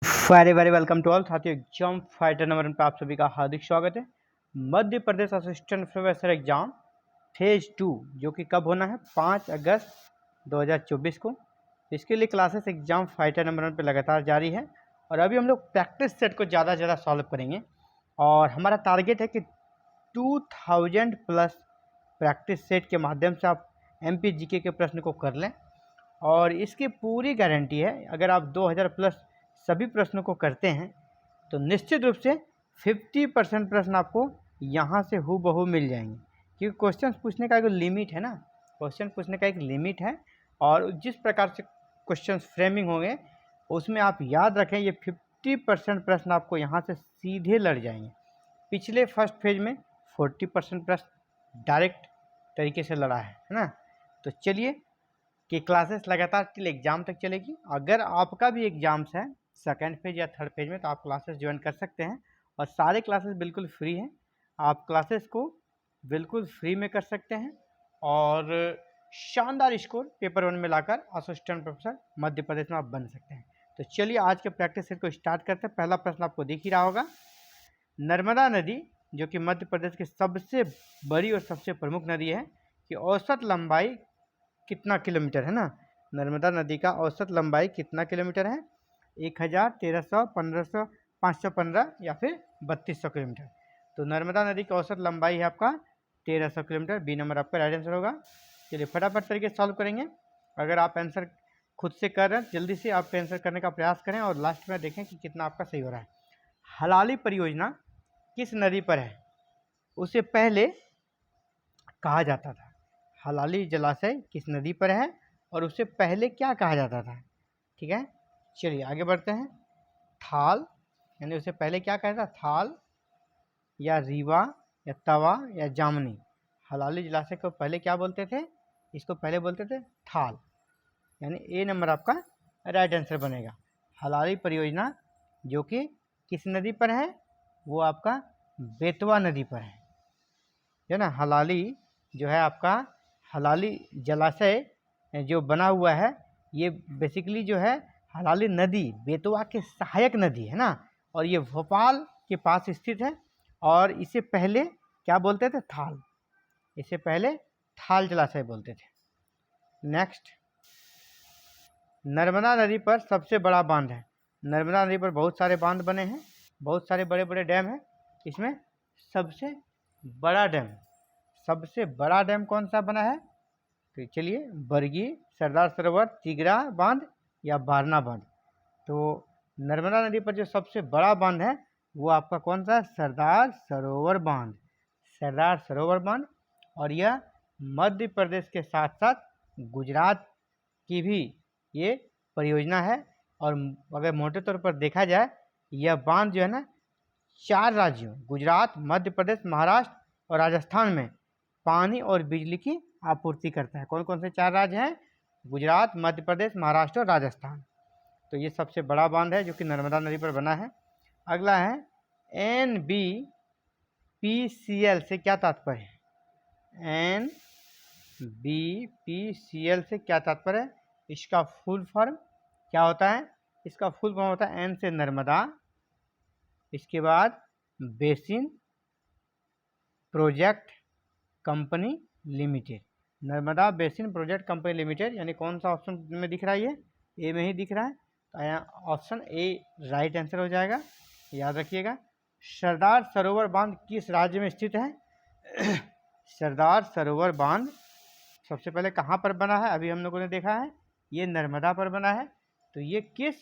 Very very welcome to all साथियों। Exam fighter number 1 पे आप सभी का हार्दिक स्वागत है। Madhya Pradesh assistant professor exam phase 2 जो कि कब होना है 5 अगस्त 2024 को। इसके लिए क्लासेस एग्जाम फाइटर नंबर 1 पे लगातार जारी है और अभी हम लोग प्रैक्टिस सेट को ज़्यादा से ज़्यादा सॉल्व करेंगे और हमारा टारगेट है कि 2000 प्लस प्रैक्टिस सेट के माध्यम से आप MPGK के प्रश्न को कर लें और इसकी पूरी गारंटी है अगर आप 2000 प्लस सभी प्रश्नों को करते हैं तो निश्चित रूप से 50% प्रश्न आपको यहाँ से हूबहू मिल जाएंगे, क्योंकि क्वेश्चन पूछने का एक लिमिट है ना। क्वेश्चन पूछने का एक लिमिट है और जिस प्रकार से क्वेश्चन फ्रेमिंग होंगे उसमें आप याद रखें ये 50% प्रश्न आपको यहाँ से सीधे लड़ जाएंगे। पिछले फर्स्ट फेज में 40% प्रश्न डायरेक्ट तरीके से लड़ा है ना। तो चलिए कि क्लासेस लगातार टिल एग्ज़ाम तक चलेगी। अगर आपका भी एग्ज़ाम्स है सेकेंड फेज या थर्ड फेज में तो आप क्लासेस ज्वाइन कर सकते हैं और सारे क्लासेस बिल्कुल फ्री हैं। आप क्लासेस को बिल्कुल फ्री में कर सकते हैं और शानदार स्कोर पेपर 1 में लाकर असिस्टेंट प्रोफेसर मध्य प्रदेश में आप बन सकते हैं। तो चलिए आज के प्रैक्टिस सेट को स्टार्ट करते हैं। पहला प्रश्न आपको दिख ही रहा होगा। नर्मदा नदी जो कि मध्य प्रदेश की सबसे बड़ी और सबसे प्रमुख नदी है कि औसत लंबाई कितना किलोमीटर है ना। नर्मदा नदी का औसत लंबाई कितना किलोमीटर है? 1000, 1300, 1500, 515 या फिर 3200 किलोमीटर। तो नर्मदा नदी की औसत लंबाई है आपका 1300 किलोमीटर। बी नंबर आपका राइट आंसर होगा। चलिए फटाफट तरीके से सॉल्व करेंगे। अगर आप आंसर खुद से कर रहे हैं जल्दी से आप आंसर करने का प्रयास करें और लास्ट में देखें कि कितना आपका सही हो रहा है। हलाली परियोजना किस नदी पर है उसे पहले कहा जाता था? हलाली जलाशय किस नदी पर है और उससे पहले क्या कहा जाता था? ठीक है, चलिए आगे बढ़ते हैं। थाल यानी उससे पहले क्या कहता था? थाल या रीवा या तवा या जामनी। हलाली जलाशय को पहले क्या बोलते थे? इसको पहले बोलते थे थाल, यानी ए नंबर आपका राइट आंसर बनेगा। हलाली परियोजना जो कि किस नदी पर है? वो आपका बेतवा नदी पर है ना। हलाली जो है आपका हलाली जलाशय जो बना हुआ है ये बेसिकली जो है हलाली नदी बेतवा के सहायक नदी है ना और ये भोपाल के पास स्थित है और इसे पहले क्या बोलते थे? थाल। इसे पहले थाल जलाशय बोलते थे। नेक्स्ट, नर्मदा नदी पर सबसे बड़ा बांध है। नर्मदा नदी पर बहुत सारे बांध बने हैं, बहुत सारे बड़े बड़े डैम हैं। इसमें सबसे बड़ा डैम कौन सा बना है? तो चलिए बरगी, सरदार सरोवर, तिगरा बांध या बारना बांध। तो नर्मदा नदी पर जो सबसे बड़ा बांध है वो आपका कौन सा? सरदार सरोवर बांध। सरदार सरोवर बांध और यह मध्य प्रदेश के साथ साथ गुजरात की भी ये परियोजना है और अगर मोटे तौर पर देखा जाए यह बांध जो है ना 4 राज्यों गुजरात, मध्य प्रदेश, महाराष्ट्र और राजस्थान में पानी और बिजली की आपूर्ति करता है। कौन कौन से 4 राज्य हैं? गुजरात, मध्य प्रदेश, महाराष्ट्र और राजस्थान। तो ये सबसे बड़ा बांध है जो कि नर्मदा नदी पर बना है। अगला है NBPCL से क्या तात्पर्य है? NBPCL से क्या तात्पर्य है? इसका फुल फॉर्म क्या होता है? इसका फुल फॉर्म होता है N से नर्मदा, इसके बाद basin project company limited. Narmada basin project company limited, यानी कौन सा ऑप्शन में दिख रहा है? ये ए में ही दिख रहा है, तो यहाँ ऑप्शन ए राइट आंसर हो जाएगा, याद रखिएगा। सरदार सरोवर बांध किस राज्य में स्थित है? सरदार सरोवर बांध सबसे पहले कहाँ पर बना है? अभी हम लोगों ने देखा है ये नर्मदा पर बना है, तो ये किस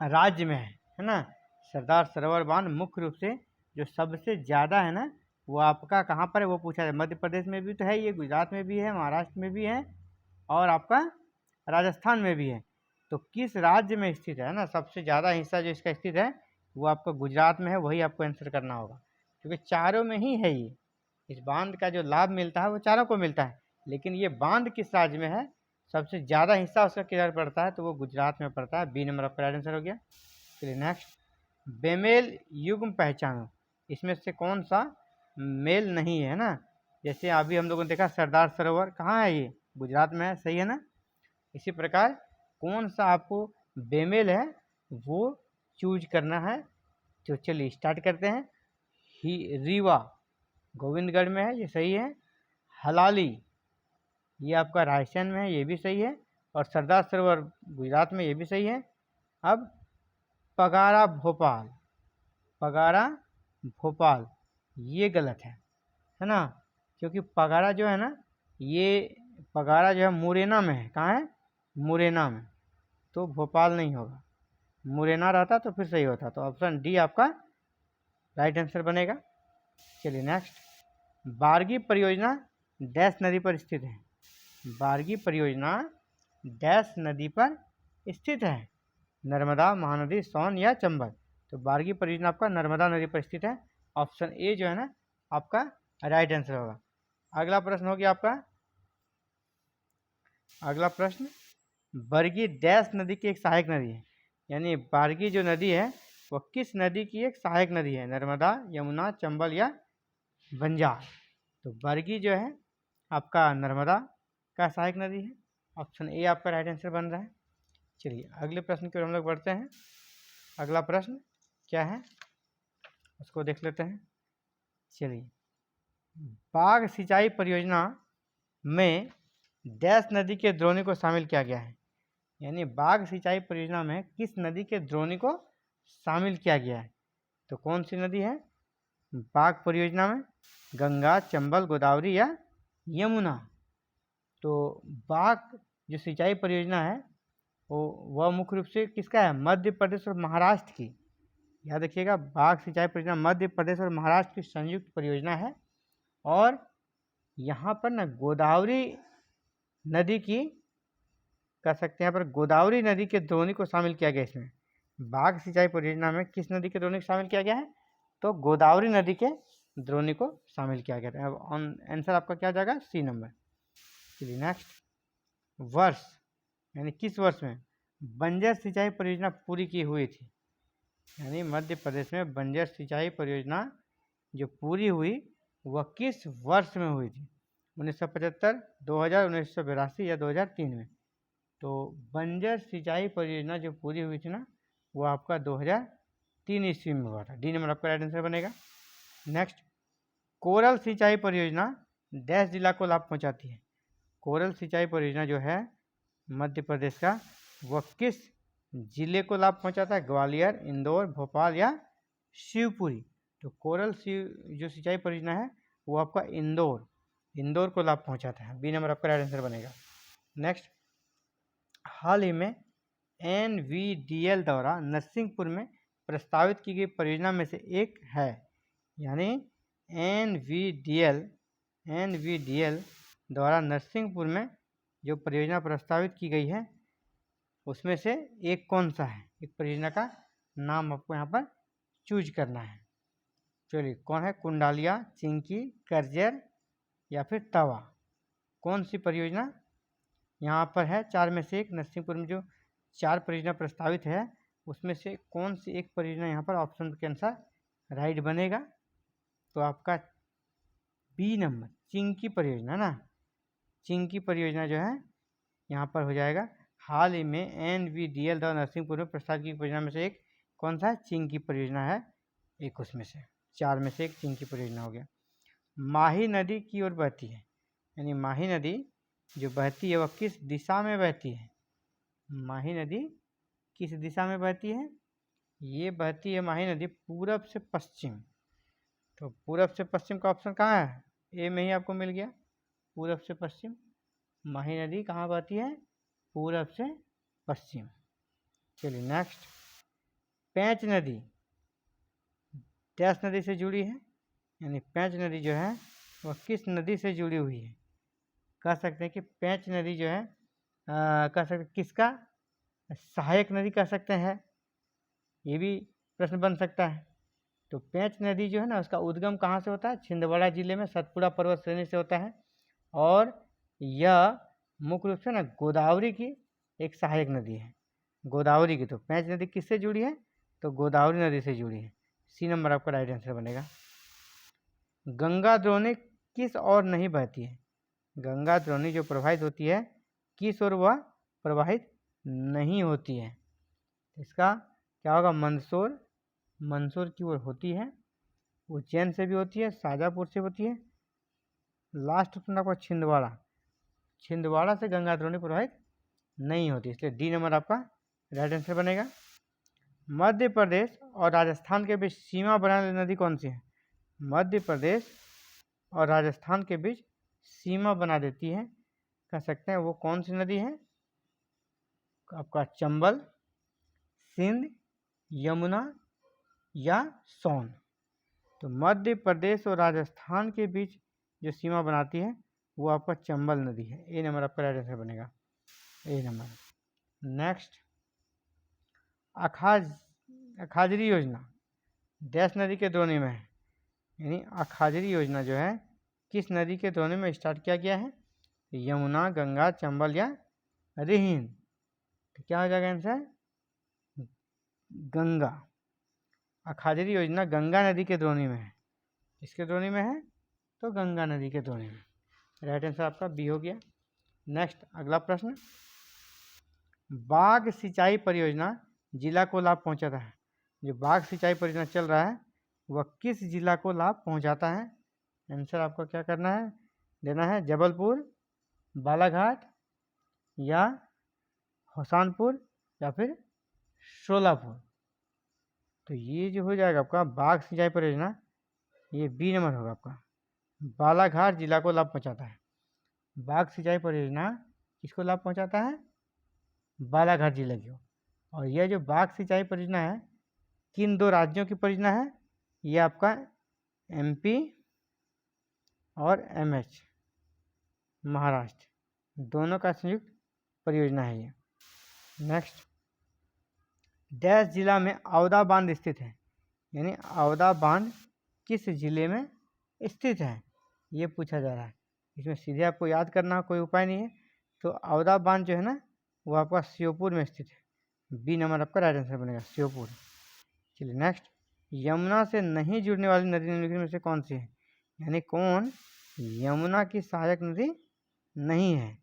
राज्य में है ना। सरदार सरोवर बांध मुख्य रूप से जो सबसे ज़्यादा है ना वो आपका कहाँ पर है वो पूछा है। मध्य प्रदेश में भी तो है, ये गुजरात में भी है, महाराष्ट्र में भी है और आपका राजस्थान में भी है। तो किस राज्य में स्थित है ना? सबसे ज़्यादा हिस्सा जो इसका स्थित है वो आपका गुजरात में है, वही आपको आंसर करना होगा, क्योंकि चारों में ही है ये। इस बांध का जो लाभ मिलता है वो चारों को मिलता है, लेकिन ये बांध किस राज्य में है, सबसे ज़्यादा हिस्सा उसका किधर पड़ता है, तो वो गुजरात में पड़ता है। बी नंबर आपका राइट आंसर हो गया। चलिए नेक्स्ट, बेमेल युग्म पहचानो, इसमें से कौन सा मेल नहीं है ना। जैसे अभी हम लोगों ने देखा सरदार सरोवर कहाँ है? ये गुजरात में है, सही है ना। इसी प्रकार कौन सा आपको बेमेल है वो चूज करना है। तो चलिए स्टार्ट करते हैं। रीवा गोविंदगढ़ में है, ये सही है। हलाली ये आपका राजस्थान में है, ये भी सही है। और सरदार सरोवर गुजरात में, ये भी सही है। अब पगारा भोपाल, पगारा भोपाल ये गलत है ना, क्योंकि पगारा जो है ना, ये पगारा जो है मुरैना में है। कहाँ है? मुरैना में, तो भोपाल नहीं होगा। मुरैना रहता तो फिर सही होता। तो ऑप्शन डी आपका राइट आंसर बनेगा। चलिए नेक्स्ट। बारगी परियोजना डैश नदी पर स्थित है। बारगी परियोजना डैश नदी पर स्थित है। नर्मदा, महानदी, सोन या चंबल। तो बारगी परियोजना आपका नर्मदा नदी पर स्थित है। ऑप्शन ए जो है ना आपका राइट आंसर होगा। अगला प्रश्न हो गया आपका। अगला प्रश्न, बरगी डैश नदी की एक सहायक नदी है। यानी बारगी जो नदी है वह किस नदी की एक सहायक नदी है? नर्मदा, यमुना, चंबल या बंजार। तो बरगी जो है आपका नर्मदा का सहायक नदी है। ऑप्शन ए आपका राइट आंसर बन रहा है। चलिए अगले प्रश्न की ओर हम लोग बढ़ते हैं। अगला प्रश्न क्या है उसको देख लेते हैं। चलिए, बाघ सिंचाई परियोजना में डैश नदी के द्रोणी को शामिल किया गया है। यानी बाघ सिंचाई परियोजना में किस नदी के द्रोणी को शामिल किया गया है? तो कौन सी नदी है बाघ परियोजना में? गंगा, चंबल, गोदावरी या यमुना। तो बाघ जो सिंचाई परियोजना है वह मुख्य रूप से किसका है? मध्य प्रदेश और महाराष्ट्र की। याद रखिएगा, बाघ सिंचाई परियोजना मध्य प्रदेश और महाराष्ट्र की संयुक्त परियोजना है। और यहाँ पर ना गोदावरी नदी की कह सकते हैं, यहाँ पर गोदावरी नदी के द्रोणी को शामिल किया गया। इसमें बाघ सिंचाई परियोजना में किस नदी के द्रोणी को शामिल किया गया है? तो गोदावरी नदी के द्रोणी को शामिल किया गया है। अब आंसर आपका क्या जाएगा? C number. चलिए नेक्स्ट। वर्ष यानी किस वर्ष में बंजर सिंचाई परियोजना पूरी की हुई थी? यानी मध्य प्रदेश में बंजर सिंचाई परियोजना जो पूरी हुई वह किस वर्ष में हुई थी? 1975, 2000, 1982 या 2003 में। तो बंजर सिंचाई परियोजना जो पूरी हुई थी ना वो आपका 2003 ईस्वी में हुआ था। डी नंबर आपका राइट आंसर बनेगा। नेक्स्ट, कोरल सिंचाई परियोजना डैश जिला को लाभ पहुंचाती है। कोरल सिंचाई परियोजना जो है मध्य प्रदेश का वह किस जिले को लाभ पहुंचाता है? ग्वालियर, इंदौर, भोपाल या शिवपुरी। तो कोरल जो सिंचाई परियोजना है वो आपका इंदौर को लाभ पहुंचाता है। बी नंबर आपका राइट आंसर बनेगा। नेक्स्ट, हाल ही में NVDL द्वारा नरसिंहपुर में प्रस्तावित की गई परियोजना में से एक है। यानी NVDL द्वारा नरसिंहपुर में जो परियोजना प्रस्तावित की गई है उसमें से एक कौन सा है? एक परियोजना का नाम आपको यहाँ पर चूज करना है। चलिए, कौन है? कुंडालिया, चिंकी, करजर या फिर तवा। कौन सी परियोजना यहाँ पर है? चार में से एक। नरसिंहपुर में जो 4 परियोजना प्रस्तावित है उसमें से कौन सी एक परियोजना यहाँ पर ऑप्शन के अनुसार राइट बनेगा? तो आपका बी नंबर चिंकी परियोजना ना। चिंकी परियोजना जो है यहाँ पर हो जाएगा। हाल ही में NVDL द्वारा नरसिंहपुर में प्रस्तावित की परियोजना में से एक कौन सा है? चिंकी परियोजना है एक उसमें से। 4 में से एक चिंकी परियोजना हो गया। माही नदी की ओर बहती है। यानी माही नदी जो बहती है वह किस दिशा में बहती है? माही नदी किस दिशा में बहती है? ये बहती है माही नदी पूरब से पश्चिम। तो पूरब से पश्चिम का ऑप्शन कहाँ है? ए में ही आपको मिल गया, पूरब से पश्चिम। माही नदी कहाँ बहती है? पूरब से पश्चिम। चलिए नेक्स्ट, पेंच नदी डैश नदी से जुड़ी है। यानी पेंच नदी जो है वह किस नदी से जुड़ी हुई है? कह सकते हैं कि पेंच नदी जो है कह सकते किसका सहायक नदी कह सकते हैं, ये भी प्रश्न बन सकता है। तो पेंच नदी जो है ना उसका उद्गम कहाँ से होता है? छिंदवाड़ा जिले में सतपुड़ा पर्वत श्रेणी से होता है। और यह मुख्य रूप से ना गोदावरी की एक सहायक नदी है। गोदावरी की। तो पेंच नदी किससे जुड़ी है? तो गोदावरी नदी से जुड़ी है। सी नंबर आपका राइट आंसर बनेगा। गंगा द्रोणी किस ओर नहीं बहती है? गंगा द्रोणी जो प्रवाहित होती है किस ओर वह प्रवाहित नहीं होती है? इसका क्या होगा, मंदसौर, मंदसौर की ओर होती है, उज्जैन से भी होती है, शाजापुर से होती है, लास्ट ऑप्शन आपका छिंदवाड़ा, छिंदवाड़ा से गंगा द्रोणी प्रवाहित नहीं होती, इसलिए डी नंबर आपका राइट आंसर बनेगा। मध्य प्रदेश और राजस्थान के बीच सीमा बनाने वाली नदी कौन सी है? मध्य प्रदेश और राजस्थान के बीच सीमा बना देती है, कह सकते हैं वो कौन सी नदी है? आपका चंबल, सिंध, यमुना या सोन। तो मध्य प्रदेश और राजस्थान के बीच जो सीमा बनाती है वो आपका चंबल नदी है। ए नंबर आपका राइट आंसर बनेगा, ए नंबर। नेक्स्ट, अखाजरी योजना डैश नदी के द्रोणी में है, यानी अखाजरी योजना जो है किस नदी के द्रोणी में स्टार्ट किया गया है? यमुना, गंगा, चंबल या रिहिंद। तो क्या हो जाएगा आंसर? गंगा। अखाजरी योजना गंगा नदी के द्रोणी में है, किसके द्रोणी में है? तो गंगा नदी के द्रोणी में। राइट आंसर आपका बी हो गया। नेक्स्ट, अगला प्रश्न, बाघ सिंचाई परियोजना जिला को लाभ पहुंचाता है। जो बाघ सिंचाई परियोजना चल रहा है वह किस जिला को लाभ पहुंचाता है? आंसर आपको क्या करना है, देना है, जबलपुर, बालाघाट या होसानपुर या फिर शोलापुर। तो ये जो हो जाएगा आपका बाघ सिंचाई परियोजना, ये बी नंबर होगा आपका, बालाघाट जिला को लाभ पहुंचाता है। बाघ सिंचाई परियोजना किसको लाभ पहुंचाता है? बालाघाट जिले को। और यह जो बाघ सिंचाई परियोजना है किन दो राज्यों की परियोजना है? ये आपका एमपी और एमएच, महाराष्ट्र, दोनों का संयुक्त परियोजना है ये। नेक्स्ट, डैश जिला में औदा बांध स्थित है, यानी औदा बांध किस जिले में स्थित है, ये पूछा जा रहा है। इसमें सीधे आपको याद करना कोई उपाय नहीं है। तो औदा बांध जो है ना वो आपका श्योपुर में स्थित है, बी नंबर आपका राइट आंसर बनेगा, श्योपुर। चलिए नेक्स्ट, यमुना से नहीं जुड़ने वाली नदी निम्नलिखित में से कौन सी है? यानी कौन यमुना की सहायक नदी नहीं है?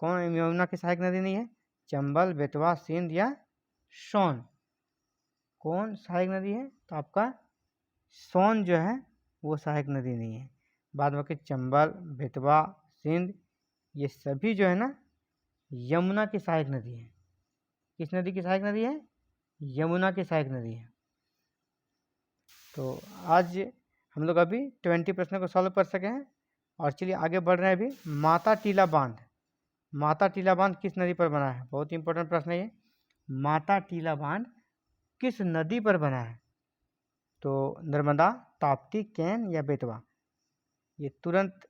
कौन यमुना की सहायक नदी नहीं है? चंबल, बेतवा, सिंध या सोन। कौन सहायक नदी है? तो आपका सोन जो है वो सहायक नदी नहीं है। बाद बाकी चंबल, बेतवा, सिंध ये सभी जो है ना यमुना की सहायक नदी है। किस नदी की सहायक नदी है? यमुना की सहायक नदी है। तो आज हम लोग अभी 20 प्रश्नों को सॉल्व कर सके हैं। और चलिए आगे बढ़ रहे हैं। अभी माता टीला बांध, माता टीला बांध किस नदी पर बना है? बहुत इंपॉर्टेंट प्रश्न है ये। माता टीला बांध किस नदी पर बना है? तो नर्मदा, ताप्ती, कैन या बेतवा। ये तुरंत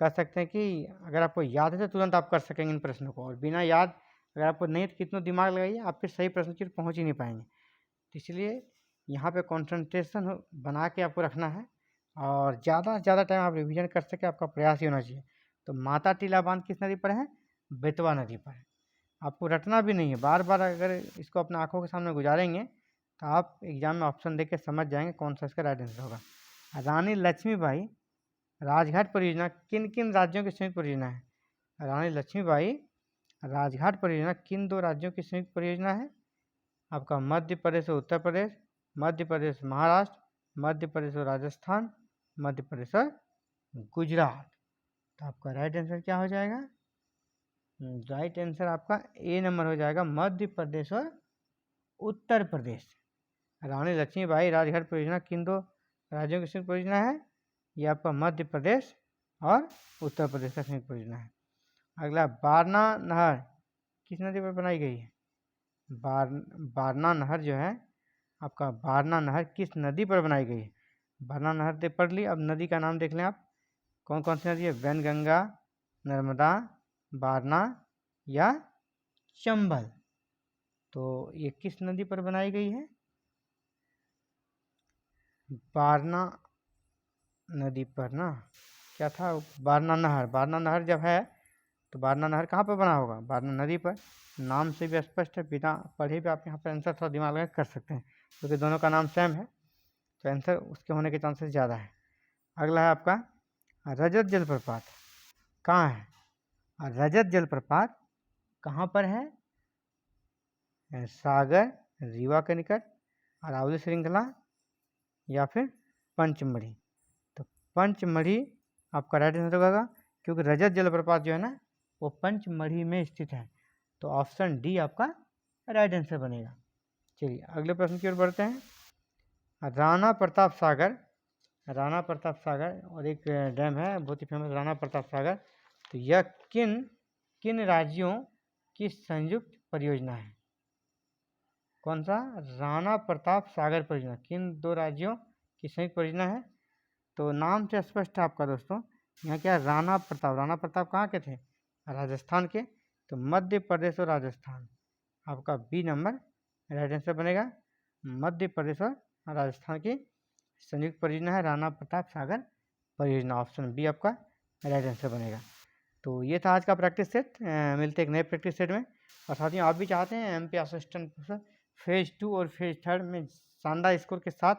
कर सकते हैं कि अगर आपको याद है तो तुरंत आप कर सकेंगे इन प्रश्नों को, और बिना याद अगर आपको नहीं तो कितना दिमाग लगाइए आप फिर सही प्रश्न की पहुँच ही नहीं पाएंगे। तो इसलिए यहाँ पे कंसंट्रेशन बना के आपको रखना है और ज़्यादा से ज़्यादा टाइम आप रिवीजन कर सके, आपका प्रयास ही होना चाहिए। तो माता टीला बांध किस नदी पर है? बेतवा नदी पर है। आपको रटना भी नहीं है, बार बार अगर इसको अपने आँखों के सामने गुजारेंगे तो आप एग्जाम में ऑप्शन देख के समझ जाएंगे कौन सा इसका राइट आंसर होगा। रानी लक्ष्मीबाई राजघाट परियोजना किन किन राज्यों की संयुक्त परियोजना है? रानी लक्ष्मीबाई राजघाट परियोजना किन दो राज्यों की संयुक्त परियोजना है? आपका मध्य प्रदेश और उत्तर प्रदेश, मध्य प्रदेश महाराष्ट्र, मध्य प्रदेश और राजस्थान, मध्य प्रदेश और गुजरात। तो आपका राइट आंसर क्या हो जाएगा? राइट आंसर आपका ए नंबर हो जाएगा, मध्य प्रदेश और उत्तर प्रदेश। रानी लक्ष्मीबाई राजघाट परियोजना किन दो राज्यों की संयुक्त परियोजना है? ये आपका मध्य प्रदेश और उत्तर प्रदेश का संयुक्त परियोजना है। अगला, बारना नहर किस नदी पर बनाई गई है? बारना नहर जो है आपका, बारना नहर किस नदी पर बनाई गई है? बारना नहर पढ़ ली, अब नदी का नाम देख लें आप, कौन कौन सी नदी है? वैनगंगा, नर्मदा, बारना या चंबल। तो ये किस नदी पर बनाई गई है? बारना नदी पर ना, क्या था? बारना नहर। बारना नहर जब है तो बारना नहर कहाँ पर बना होगा? बारना नदी पर। नाम से भी स्पष्ट है, बिना पढ़े भी आप यहाँ पर आंसर थोड़ा दिमाग लगा कर सकते हैं क्योंकि दोनों का नाम सेम है, तो आंसर उसके होने के चांसेस ज़्यादा है। अगला है आपका रजत जलप्रपात, कहाँ है? रजत जलप्रपात कहाँ पर है? सागर, रीवा के निकट, अरावली श्रृंखला या फिर पंचमढ़ी। तो पंचमढ़ी आपका राइट आंसर होगा, क्योंकि रजत जलप्रपात जो है ना वो पंचमढ़ी में स्थित है। तो ऑप्शन डी आपका राइट आंसर बनेगा। चलिए अगले प्रश्न की ओर बढ़ते हैं। राणा प्रताप सागर, राणा प्रताप सागर और एक डैम है बहुत ही फेमस राणा प्रताप सागर। तो यह किन किन राज्यों की संयुक्त परियोजना है? कौन सा? राणा प्रताप सागर परियोजना किन दो राज्यों की संयुक्त परियोजना है? तो नाम से स्पष्ट है आपका दोस्तों, यहाँ क्या राणा प्रताप कहाँ के थे? राजस्थान के। तो मध्य प्रदेश और राजस्थान, आपका बी नंबर राइट आंसर बनेगा। मध्य प्रदेश और राजस्थान की संयुक्त परियोजना है राणा प्रताप सागर परियोजना, ऑप्शन बी आपका राइट आंसर बनेगा। तो ये था आज का प्रैक्टिस सेट। मिलते हैं एक नए प्रैक्टिस सेट में। और साथियों आप भी चाहते हैं एमपी असिस्टेंट प्रोफेसर फेज़ 2 और फेज़ 3 में शानदार स्कोर के साथ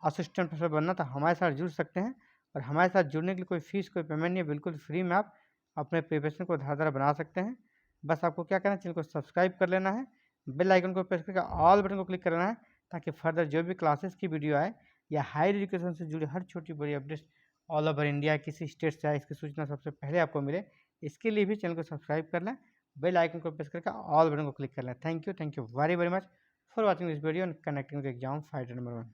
असिस्टेंट प्रोफेसर बनना, तो हमारे साथ जुड़ सकते हैं। और हमारे साथ जुड़ने के लिए कोई फीस कोई पेमेंट नहीं है, बिल्कुल फ्री में आप अपने प्रिपरेशन को धारदार बना सकते हैं। बस आपको क्या करना है, चैनल को सब्सक्राइब कर लेना है, बेल आइकन को प्रेस करके ऑल बटन को क्लिक करना है, ताकि फर्दर जो भी क्लासेस की वीडियो आए या हायर एजुकेशन से जुड़ी हर छोटी बड़ी अपडेट्स ऑल ओवर इंडिया किसी स्टेट से आए इसकी सूचना सबसे पहले आपको मिले। इसके लिए भी चैनल को सब्सक्राइब कर लें, बेल आइकन को प्रेस करके ऑल बटन को क्लिक कर लें। Thank you very very much for watching this video and connecting with exam fighter number 1।